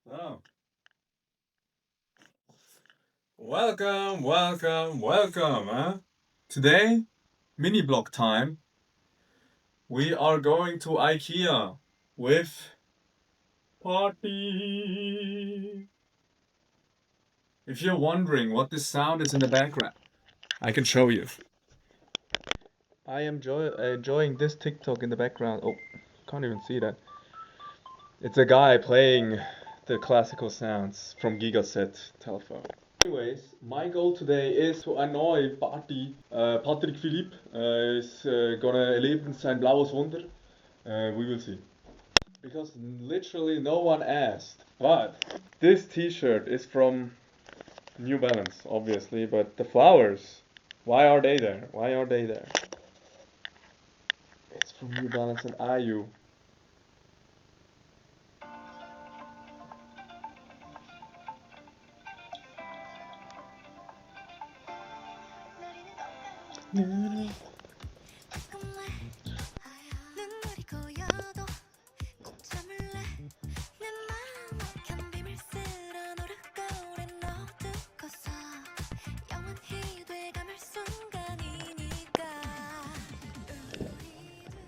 Oh. Welcome, huh? Today, mini blog time. We are going to IKEA with Party. If you're wondering what this sound is in the background, I can show you. I am enjoying this TikTok in the background. Oh, can't even see that. It's a guy playing the classical sounds from Gigaset telephone. Anyways, my goal today is to annoy Party. Patrick Philippe is gonna erleben sein blaues Wunder. We will see. Because literally no one asked. But this t-shirt is from New Balance, obviously, but the flowers, why are they there? Why are they there? It's from New Balance and IU.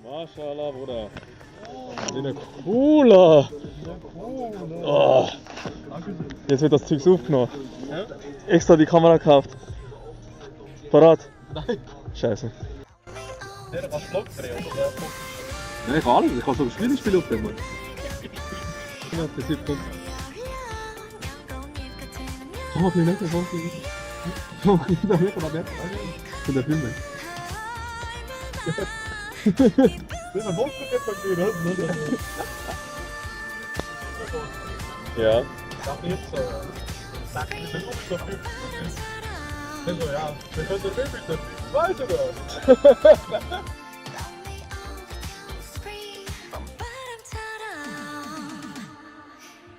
Mashallah, Bruder. Eine Cola. Oh. Jetzt wird das Zeug aufgenommen. Ja? Extra die Kamera gekauft. Parat? Nein. Scheiße. Der kann Vlog drehen, oder? Ja, ich kann alles. Ich kann sogar Spiele spielen auf dem. Ja, das ist gut. Oh, ich nicht mehr so. Ich bin da nicht mehr. Von der Filme. Der hat Bock gehen, oder? Ja. Sag nicht so. Sag nicht so. Also ja, wir können den Film bitte. Weiß oder?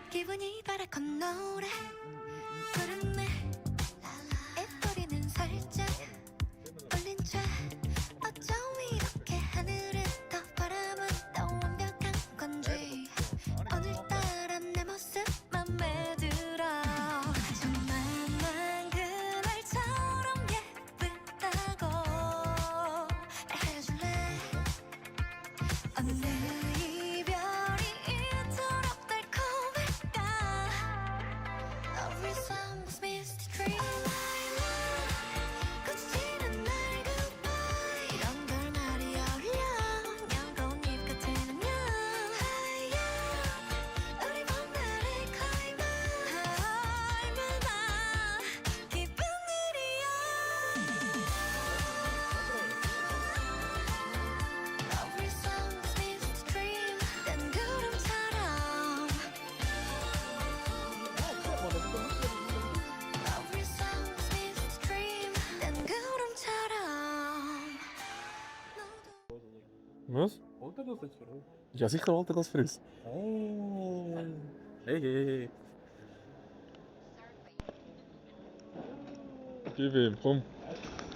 기분이 바라건 노래 부르네 애버리는 살짝 올린 채 어쩜 이렇게 하늘은 더 바람은 더 완벽한 건지 오늘따라 내 모습 맘에 들어 정말 난 그날처럼 예쁘다고 알려줄래 어느 이별이 이토록 달콤할까 Love resembles misty dream 거치는 날 goodbye 이런 걸 말이 어울려 영거운 잎 같은 안녕 우리 봄날의 클라이막스 얼마나 기쁜 일이야 Love resembles misty dream 난 구름처럼 Love resembles misty dream 난 구름처럼 Was? Wollte das jetzt für uns? Ja, sicher wollte das für uns. Oh. Hey. Gib ihm, komm.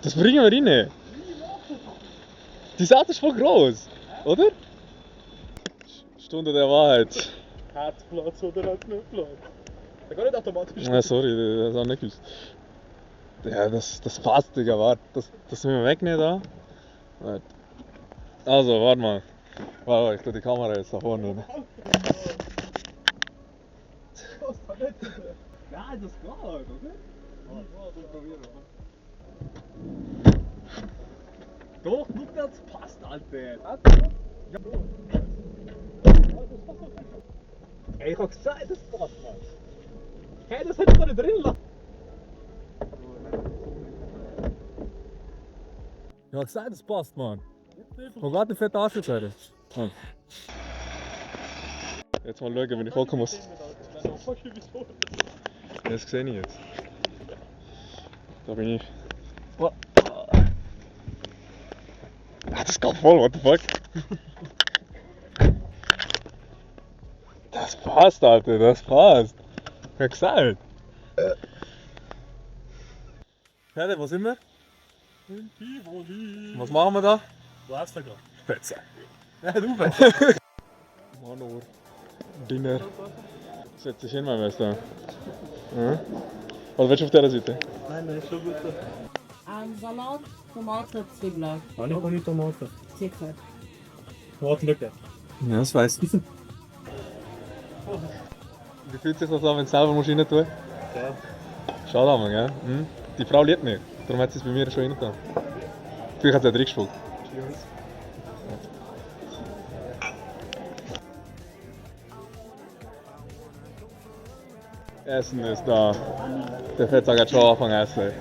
Das bringen wir rein. Die Saat ist voll groß, oder? Stunde der Wahrheit. Herzplatz oder Herzplatz? Der geht nicht automatisch. Ah, sorry, das habe ich nicht gewusst. Ja, das passt, Digga, warte. Das müssen wir wegnehmen da. Warte. Also, warte mal. Warte, ich tue die Kamera jetzt da vorne. Nein, das geht, oder? Doch, guck, das passt, Alter. Ey, ich hab gesagt, das passt, Mann. Hey, das hätte ich doch nicht drin lassen. Ich habe gesagt, das passt, Mann. Wo geht der fette Arschlöcher? Jetzt mal schauen, wenn ich hocken muss. Das sehe ich jetzt. Da bin ich. Oh. Ah, das geht voll, what the fuck? Das passt, Alter, das passt. Ich hab gesagt. Fertig, wo sind wir? In Tivoli. Was machen wir da? Du hast da gerade. Pizza. Ja, du weißt. Manor. Dinner. Setz dich hin, mein Bester. Ja. Oder willst du auf dieser Seite? Nein, das ist schon gut so. Salat, Tomaten, Zwiebeln. Habe ich keine Tomaten. Sicher. Tomatenlücke. Ja, das weiss ich. Wie fühlt sich das an, wenn du selber rein tun musst? Ja. Schade, aber, gell? Hm? Die Frau liebt mich, darum hat sie es bei mir schon rein getan. Vielleicht hat sie auch reingespuckt. Essen ist da. Der Fettsack hat schon angefangen zu essen.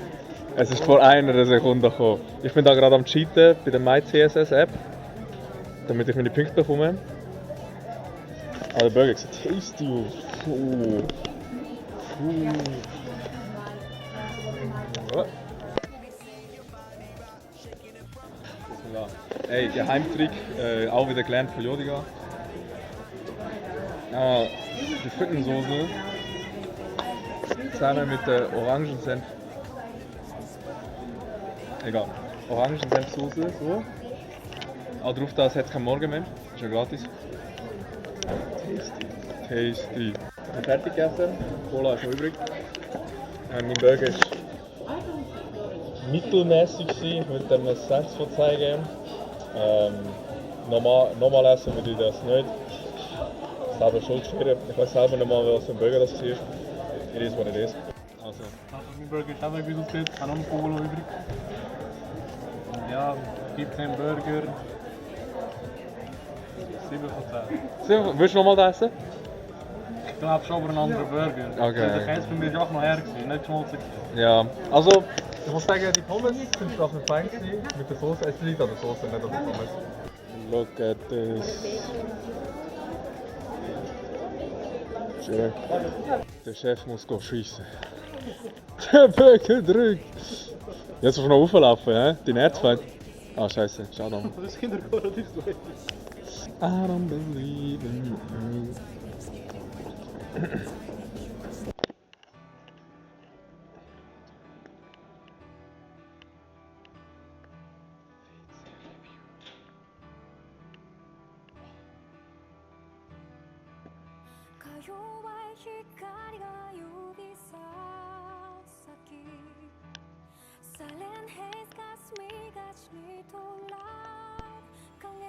Es ist vor einer Sekunde gekommen. Ich bin da gerade am Cheaten bei der MyCSS App, damit ich meine Punkte bekomme. Aber der Burger sieht tasty aus. Ja. Bismillah. Ey, Geheimtrick, auch wieder gelernt von Jodiga. Die Frittensoße zusammen mit der Orangensenf. Egal. Orangensenfsoße, so. Auch drauf das hat es kein Morgen mehr. Ist ja gratis. Tasty. Ich habe fertig gegessen. Cola ist noch übrig. Mein Burger ist mittelmäßig gewesen. Ich würde dem 6 von 10 geben. Normal essen würde ich das nicht. Selber schuld schwierig. Ich weiß selber nicht mal, was für ein Burger das war. It is what it is. Also. Mein Burger ist auch ein bisschen gut. Ich habe noch einen Cola übrig. Ja, gibt einen Burger. 7 von 10. Willst du noch mal essen? Ich glaube schon, aber ein anderer Burger. Okay. Der Käse bei mir ist auch noch her, nicht schmutzig. Ja, also ich muss sagen, die Pommes sind doch nicht fein gewesen. Mit der Soße, es liegt an der Soße, nicht an der Pommes. Look at this. Schön. Der Chef muss schiessen. Der Burger drückt. Jetzt musst du noch auflaufen, hä? Dein Erzfeind. Ah, scheiße, schade. Das ist Kinderparadies. I don't believe in you. 가요와光が指さ先 Silent haze 가슴이 가슴이 돌아 강해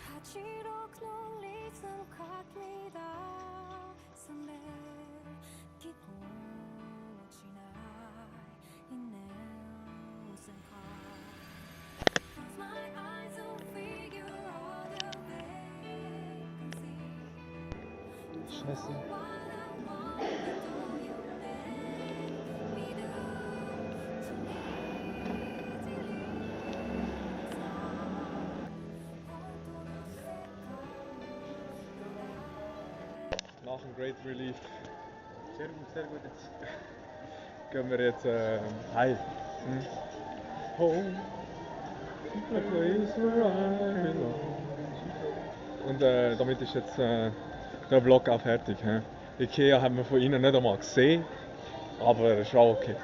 하지록 놀리는 각니다 선배 기고 지나 있는 생각 Close my eyes and figure all the vacancy Scheiße. Nach dem Great Relief Sehr gut jetzt. gehen wir jetzt heim. Home, the place where I belong. Und damit ist jetzt der Vlog auch fertig. Ikea haben wir von Ihnen nicht einmal gesehen, aber ist auch okay.